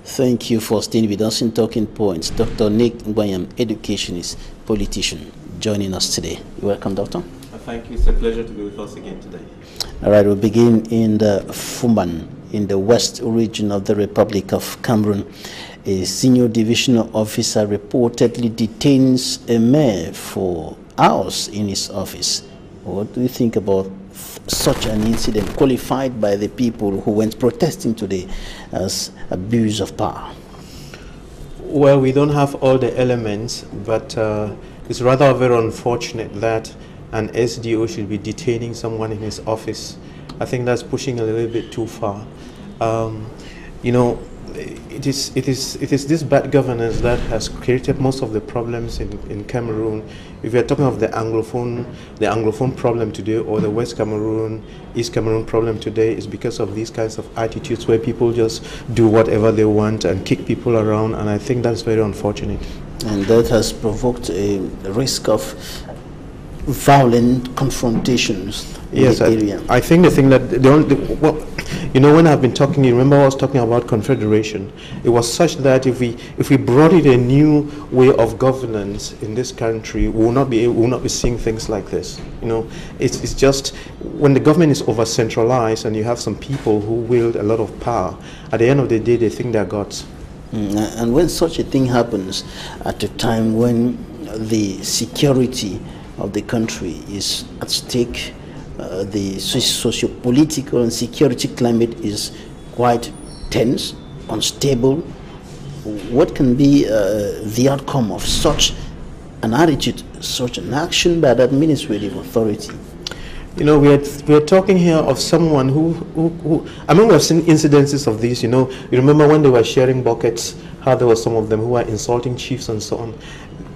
Thank you for staying with us in Talking Points. Dr. Nick Ngwanyam, educationist, politician, joining us today. You're welcome, Doctor. Thank you. It's a pleasure to be with us again today. All right, we'll begin in the Fuman, in the west region of the Republic of Cameroon. A senior divisional officer reportedly detains a mayor for hours in his office. What do you think about such an incident, qualified by the people who went protesting today as abuse of power? Well, we don't have all the elements, but it's rather very unfortunate that an SDO should be detaining someone in his office. I think that's pushing a little bit too far. You know, it is this bad governance that has created most of the problems in Cameroon. If we are talking of the Anglophone problem today, or the West Cameroon, East Cameroon problem today, is because of these kinds of attitudes where people just do whatever they want and kick people around, and I think that's very unfortunate. And that has provoked a risk of violent confrontations in the area. I think the thing that well, you know, when I've been talking, you remember I was talking about confederation. It was such that if we brought in a new way of governance in this country, we will not be seeing things like this. You know, it's just when the government is over centralized and you have some people who wield a lot of power, at the end of the day they think they're gods. And when such a thing happens at a time when the security of the country is at stake, the socio-political and security climate is quite tense, unstable, what can be the outcome of such an attitude, such an action by the administrative authority? You know, we're talking here of someone who I mean, we have seen incidences of this. You know, you remember when they were sharing buckets, how there were some of them who were insulting chiefs and so on.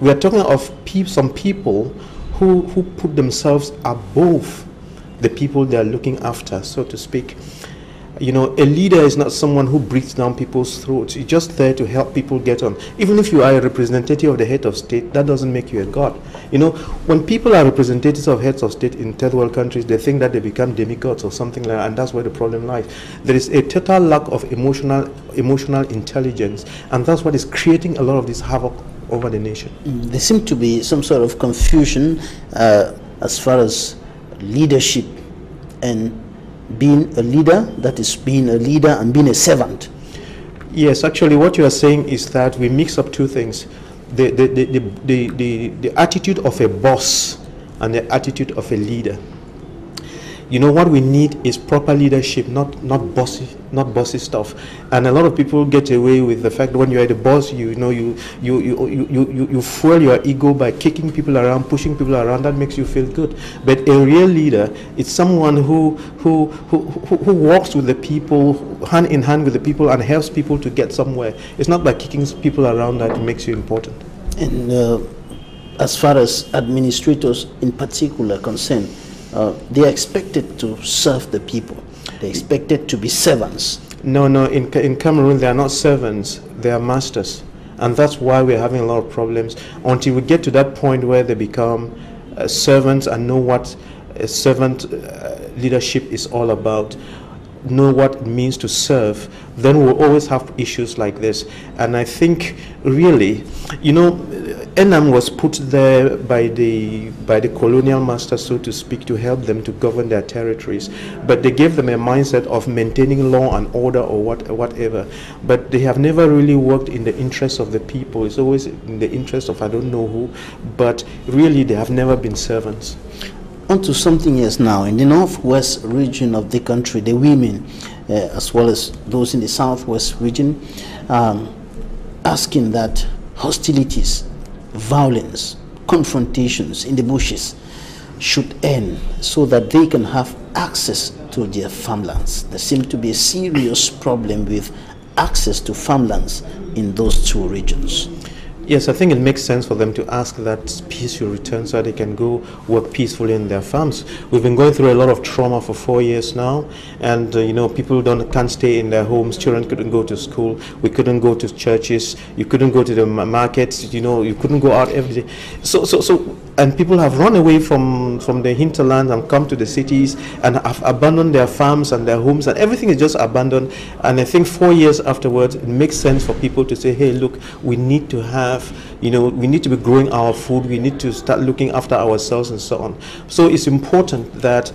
We are talking of some people who put themselves above the people they are looking after, so to speak. You know, a leader is not someone who breathes down people's throats. You're just there to help people get on. Even if you are a representative of the head of state, that doesn't make you a god. You know, when people are representatives of heads of state in third world countries, they think that they become demigods or something like that, and that's where the problem lies. There is a total lack of emotional intelligence, and that's what is creating a lot of this havoc over the nation. There seems to be some sort of confusion as far as leadership and being a leader, that is being a leader and being a servant. Yes, actually what you are saying is that we mix up two things. The attitude of a boss and the attitude of a leader. You know, what we need is proper leadership, not bossy stuff. And a lot of people get away with the fact that when you are the boss, you fuel your ego by kicking people around, pushing people around. That makes you feel good. But a real leader is someone who walks with the people, hand in hand with the people, and helps people to get somewhere. It's not by kicking people around that makes you important. And as far as administrators in particular are concerned, they are expected to serve the people. They are expected to be servants. No, in Cameroon they are not servants, they are masters. And that's why we're having a lot of problems. Until we get to that point where they become servants and know what a servant leadership is all about, know what it means to serve, then we'll always have issues like this. And I think really, you know, ENAM was put there by the colonial masters, so to speak, to help them to govern their territories. But they gave them a mindset of maintaining law and order or whatever. But they have never really worked in the interest of the people. It's always in the interest of I don't know who. But really, they have never been servants. On to something else now. In the northwest region of the country, the women, as well as those in the southwest region, asking that hostilities, violence, confrontations in the bushes should end so that they can have access to their farmlands. There seems to be a serious problem with access to farmlands in those two regions. Yes, I think it makes sense for them to ask that peace should return so they can go work peacefully in their farms. We've been going through a lot of trauma for 4 years now, and people can't stay in their homes. Children couldn't go to school. We couldn't go to churches. You couldn't go to the markets. You couldn't go out every day. And people have run away from the hinterland and come to the cities and have abandoned their farms and their homes, and everything is just abandoned. And I think 4 years afterwards, it makes sense for people to say, hey, look, we need to we need to be growing our food, we need to start looking after ourselves and so on. So it's important that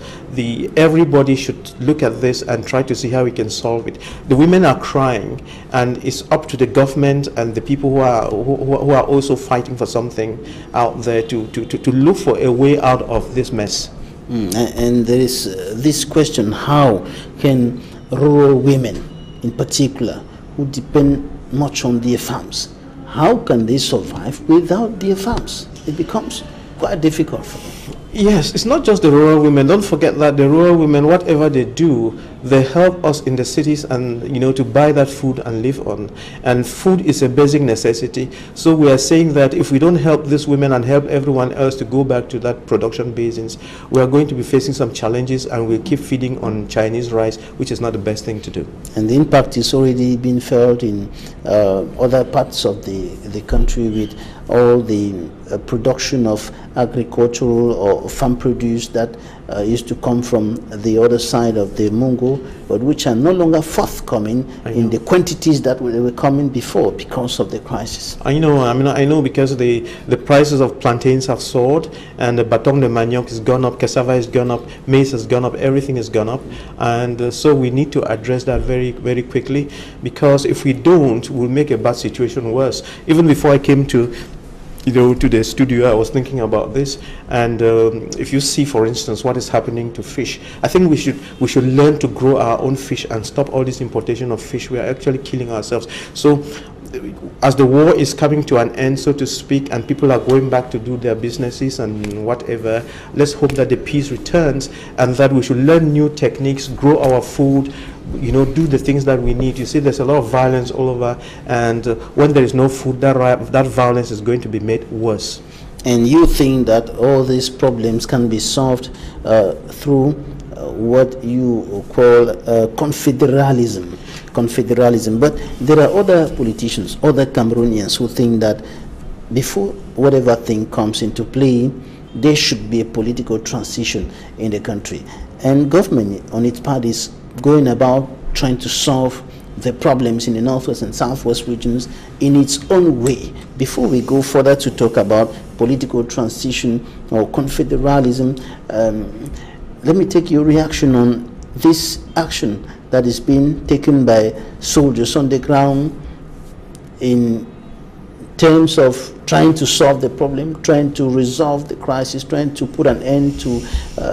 everybody should look at this and try to see how we can solve it. The women are crying, and it's up to the government and the people who are also fighting for something out there to look for a way out of this mess. And there is this question: how can rural women, in particular, who depend much on their farms, how can they survive without their farms? It becomes quite difficult for them. Yes, it's not just the rural women. Don't forget that the rural women, whatever they do, they help us in the cities and to buy that food and live on. And food is a basic necessity. So we are saying that if we don't help these women and help everyone else to go back to that production basins, we are going to be facing some challenges, and we'll keep feeding on Chinese rice, which is not the best thing to do. And the impact is already being felt in other parts of the country, with all the production of agricultural or farm produce that used to come from the other side of the Mungo, but which are no longer forthcoming in the quantities that were coming before because of the crisis. I know because the prices of plantains have soared, and the batong de manioc has gone up, cassava has gone up, maize has gone up, everything has gone up, and so we need to address that very, very quickly, because if we don't, we'll make a bad situation worse. Even before I came to the studio, I was thinking about this, and if you see, for instance, what is happening to fish, I think we should learn to grow our own fish and stop all this importation of fish. We are actually killing ourselves. So as the war is coming to an end, so to speak, and people are going back to do their businesses and whatever, let's hope that the peace returns, and that we should learn new techniques, grow our food, do the things that we need. You see, there's a lot of violence all over, and when there is no food, that violence is going to be made worse. And you think that all these problems can be solved through what you call confederalism, but there are other politicians, other Cameroonians, who think that before whatever thing comes into play, there should be a political transition in the country, and government on its part is going about trying to solve the problems in the northwest and southwest regions in its own way. Before we go further to talk about political transition or confederalism, let me take your reaction on this action that is being taken by soldiers on the ground in terms of trying to solve the problem, trying to resolve the crisis, trying to put an end to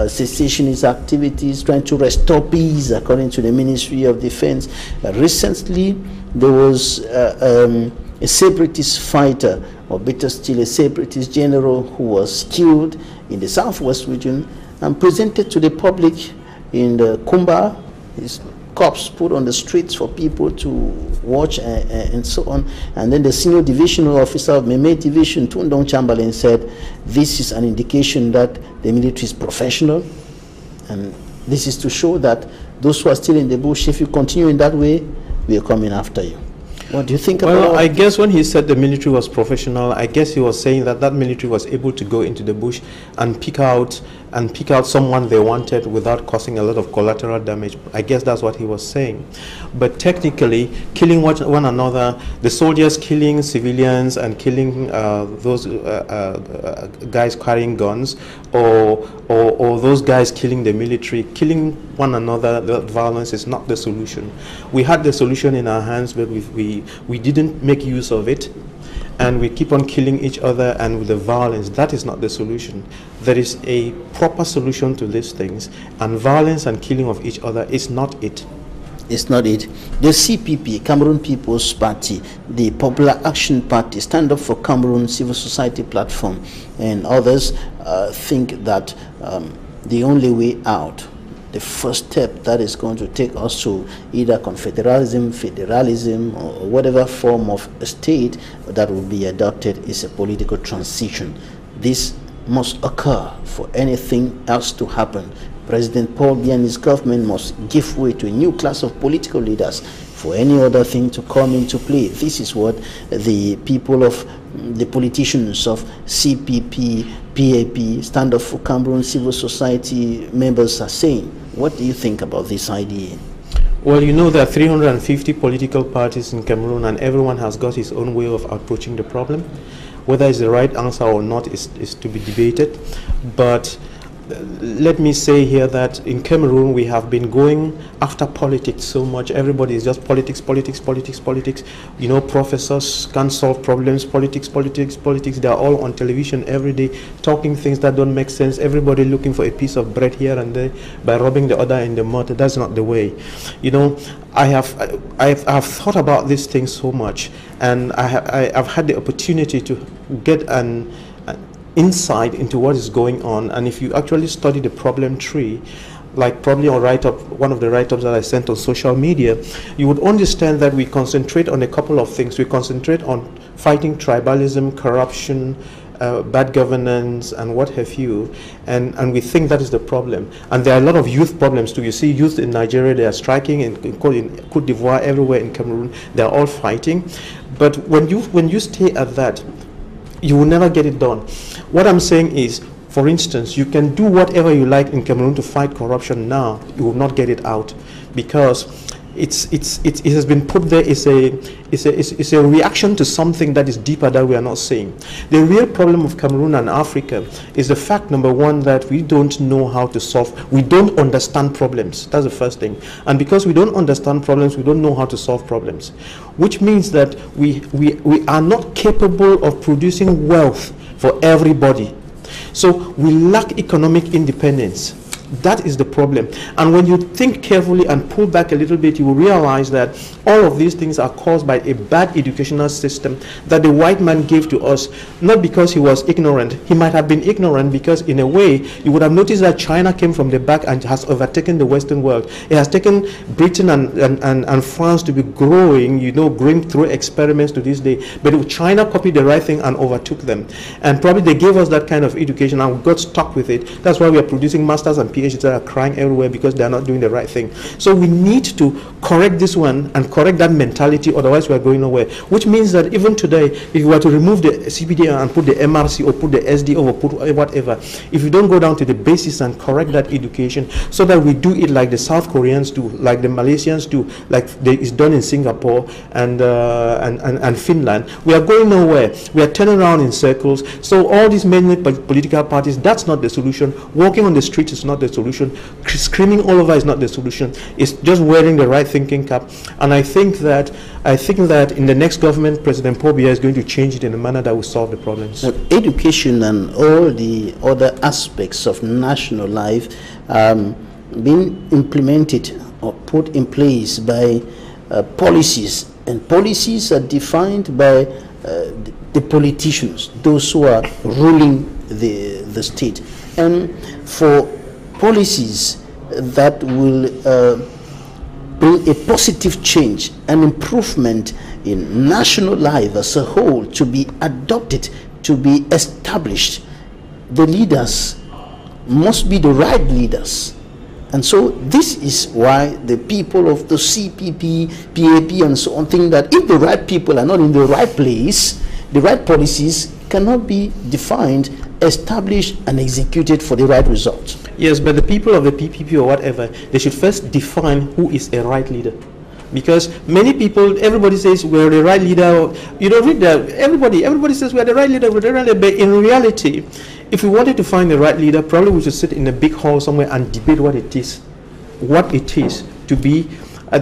cessationist activities, trying to restore peace according to the Ministry of Defense. Recently, there was a separatist fighter, or better still, a separatist general who was killed in the southwest region and presented to the public in the Kumba. His corpse put on the streets for people to watch and so on. And then the senior divisional officer of Meme Division, Tundong Chamberlain, said this is an indication that the military is professional, and this is to show that those who are still in the bush, if you continue in that way, we are coming after you. What do you think about that? Well, I guess when he said the military was professional, I guess he was saying that military was able to go into the bush and pick out someone they wanted without causing a lot of collateral damage. I guess that's what he was saying. But technically, killing one another, the soldiers killing civilians and killing those guys carrying guns, or those guys killing the military, killing one another, that violence is not the solution. We had the solution in our hands, but we didn't make use of it, and we keep on killing each other, and with the violence, that is not the solution. There is a proper solution to these things, and violence and killing of each other is not it. It's not it. The CPP, Cameroon People's Party, the Popular Action Party, Stand Up for Cameroon Civil Society Platform, and others think that the only way out, the first step that is going to take us to either confederalism, federalism, or whatever form of state that will be adopted is a political transition. This must occur for anything else to happen. President Paul Biya and his government must give way to a new class of political leaders for any other thing to come into play. This is what the people of the politicians of CPP, PAP, Stand Up for Cameroon, civil society members are saying. What do you think about this idea? Well, you know, there are 350 political parties in Cameroon, and everyone has got his own way of approaching the problem. Whether it's the right answer or not is to be debated. But let me say here that in Cameroon we have been going after politics so much. Everybody is just politics, politics, politics, politics. You know, professors can't solve problems. Politics, politics, politics. They are all on television every day talking things that don't make sense. Everybody looking for a piece of bread here and there by rubbing the other in the mud. That's not the way. You know, I've thought about these things so much, and I've had the opportunity to get an insight into what is going on. And if you actually study the problem tree, like probably on one of the write-ups that I sent on social media, you would understand that we concentrate on a couple of things. We concentrate on fighting tribalism, corruption, bad governance, and what have you, and we think that is the problem. And there are a lot of youth problems too. You see youth in Nigeria, they are striking, in Cote d'Ivoire, everywhere in Cameroon, they are all fighting. But when you stay at that, you will never get it done. What I'm saying is, for instance, you can do whatever you like in Cameroon to fight corruption now, you will not get it out, because it has been put there. It's a reaction to something that is deeper that we are not seeing. The real problem of Cameroon and Africa is the fact, number one, that we don't know how to solve. We don't understand problems. That's the first thing. And because we don't understand problems, we don't know how to solve problems, which means that we are not capable of producing wealth for everybody. So we lack economic independence. That is the problem. And when you think carefully and pull back a little bit, you will realize that all of these things are caused by a bad educational system that the white man gave to us, not because he was ignorant. He might have been ignorant because, in a way, you would have noticed that China came from the back and has overtaken the Western world. It has taken Britain and France to be growing, you know, growing through experiments to this day. But China copied the right thing and overtook them. And probably they gave us that kind of education and we got stuck with it. That's why we are producing masters and PhDs that are crying everywhere because they are not doing the right thing. So we need to correct this one and correct that mentality, otherwise we are going nowhere. Which means that even today, if you were to remove the CPD and put the MRC or put the SD or put whatever, if you don't go down to the basis and correct that education so that we do it like the South Koreans do, like the Malaysians do, like it's done in Singapore and Finland, we are going nowhere. We are turning around in circles. So all these many political parties, that's not the solution. Walking on the streets is not the solution. Screaming all over is not the solution. It's just wearing the right thinking cap. And I think that in the next government, President Paul Biya is going to change it in a manner that will solve the problems. Well, education and all the other aspects of national life being implemented or put in place by policies, and policies are defined by the politicians, those who are ruling the state. And for policies that will bring a positive change and improvement in national life as a whole to be adopted, to be established, the leaders must be the right leaders. And so this is why the people of the CPP, PAP and so on think that if the right people are not in the right place, the right policies cannot be defined, established and executed for the right result. Yes, but the people of the PPP or whatever, they should first define who is a right leader. Because many people, everybody says we're the right leader. You don't read that. Everybody says we're the right leader, we're the right leader. But in reality, if we wanted to find the right leader, probably we should sit in a big hall somewhere and debate what it is to be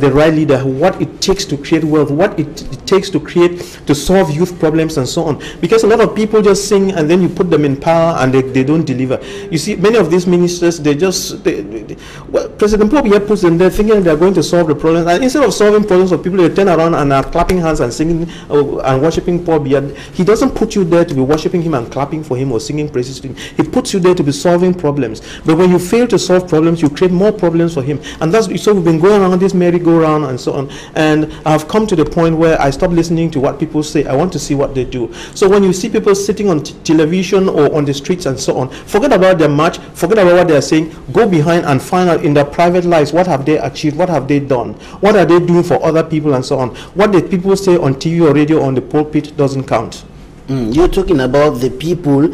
the right leader, what it takes to create wealth, what it takes to solve youth problems and so on. Because a lot of people just sing and then you put them in power and they don't deliver. You see, many of these ministers, well, President Paul Biya puts them there thinking they're going to solve the problems, and instead of solving problems of people, they turn around and are clapping hands and singing and worshiping Paul Biya. He doesn't put you there to be worshiping him and clapping for him or singing praises to him. He puts you there to be solving problems. But when you fail to solve problems, you create more problems for him. And that's so we've been going around this merry-go-round and so on. And I've come to the point where I stop listening to what people say. I want to see what they do. So when you see people sitting on television or on the streets and so on, forget about their march, forget about what they are saying, go behind and find out in their private lives what have they achieved, what have they done, what are they doing for other people and so on. What the people say on TV or radio or on the pulpit doesn't count. You're talking about the people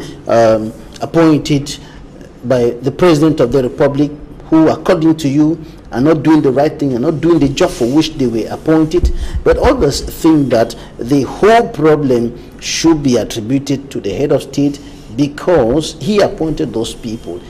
appointed by the President of the Republic who, according to you, are not doing the right thing and not doing the job for which they were appointed, but others think that the whole problem should be attributed to the head of state because he appointed those people.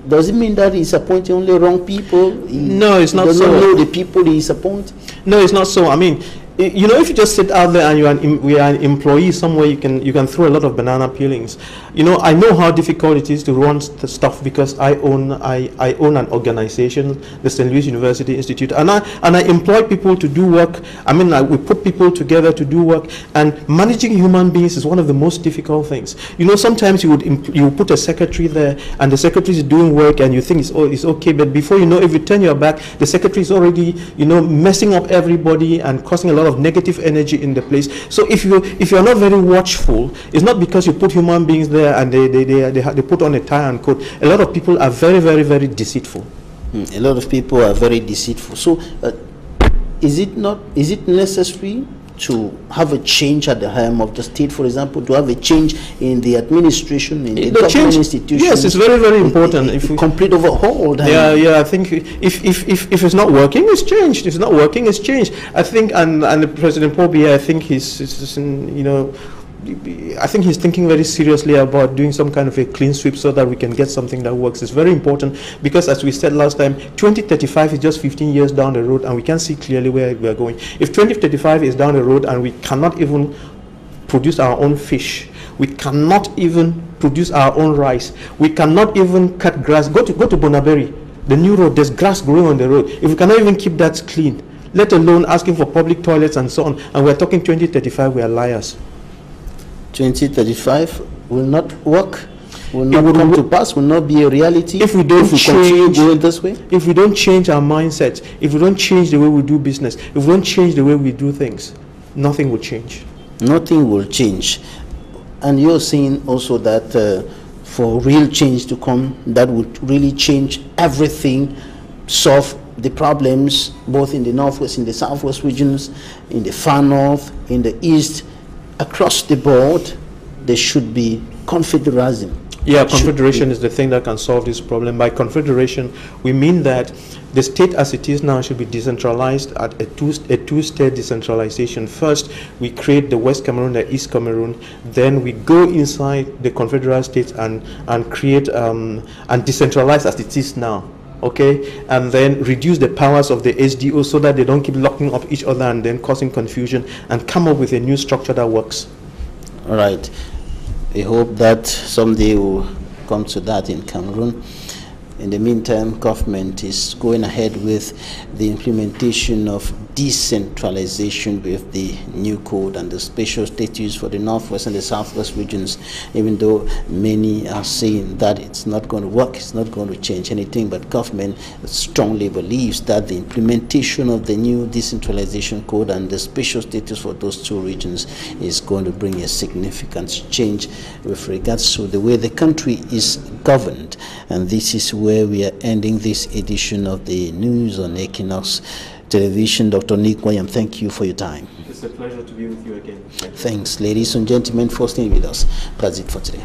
Does it mean that he's appointing only wrong people? No, it's not so. He doesn't know the people he's appointing? No, it's not so. I mean, you know, if you just sit out there and we are an employee somewhere, you can throw a lot of banana peelings. You know, I know how difficult it is to run the stuff because I own an organization, the St. Louis University Institute, and I employ people to do work. I mean, we put people together to do work, and managing human beings is one of the most difficult things. You know, sometimes you would put a secretary there, and the secretary is doing work, and you think it's okay, but before you know, if you turn your back, the secretary is already, you know, messing up everybody and causing a lot of negative energy in the place. So if you're not very watchful, it's not because you put human beings there and they put on a tie and coat. A lot of people are very, very, very deceitful. A lot of people are very deceitful. So is it necessary to have a change at the helm of the state, for example, to have a change in the administration, in the government institutions? Yes, it's very, very important. If we complete overhaul. Yeah, I think if it's not working, it's changed. If it's not working, it's changed. I think, and the President Paul Biya, I think he's you know, I think he's thinking very seriously about doing some kind of a clean sweep so that we can get something that works. It's very important because, as we said last time, 2035 is just 15 years down the road and we can't see clearly where we are going. If 2035 is down the road and we cannot even produce our own fish, we cannot even produce our own rice, we cannot even cut grass. Go to Bonaberry, the new road, there's grass growing on the road. If we cannot even keep that clean, let alone asking for public toilets and so on, and we're talking 2035, we are liars. 2035 will not work, will not come to pass, will not be a reality if we don't continue going this way. If we don't change our mindset, if we don't change the way we do business, if we don't change the way we do things, nothing will change. Nothing will change. And you're saying also that for real change to come, that would really change everything, solve the problems both in the northwest, in the southwest regions, in the far north, in the east. Across the board, there should be confederalism. Yeah, confederation is the thing that can solve this problem. By confederation, we mean that the state as it is now should be decentralized at a two-state decentralization. First, we create the West Cameroon, the East Cameroon. Then we go inside the confederal states and create and decentralize as it is now. Okay, and then reduce the powers of the SDO so that they don't keep locking up each other and then causing confusion, and come up with a new structure that works. All right. I hope that someday we'll come to that in Cameroon. In the meantime, government is going ahead with the implementation of decentralization with the new code and the special status for the northwest and the southwest regions, even though many are saying that it's not going to work, it's not going to change anything, but government strongly believes that the implementation of the new decentralization code and the special status for those two regions is going to bring a significant change with regards to the way the country is governed. And this is where we are ending this edition of the News on Equinox Television. Dr. Nick William, thank you for your time. It's a pleasure to be with you again. Thanks, ladies and gentlemen, for staying with us. That's it for today.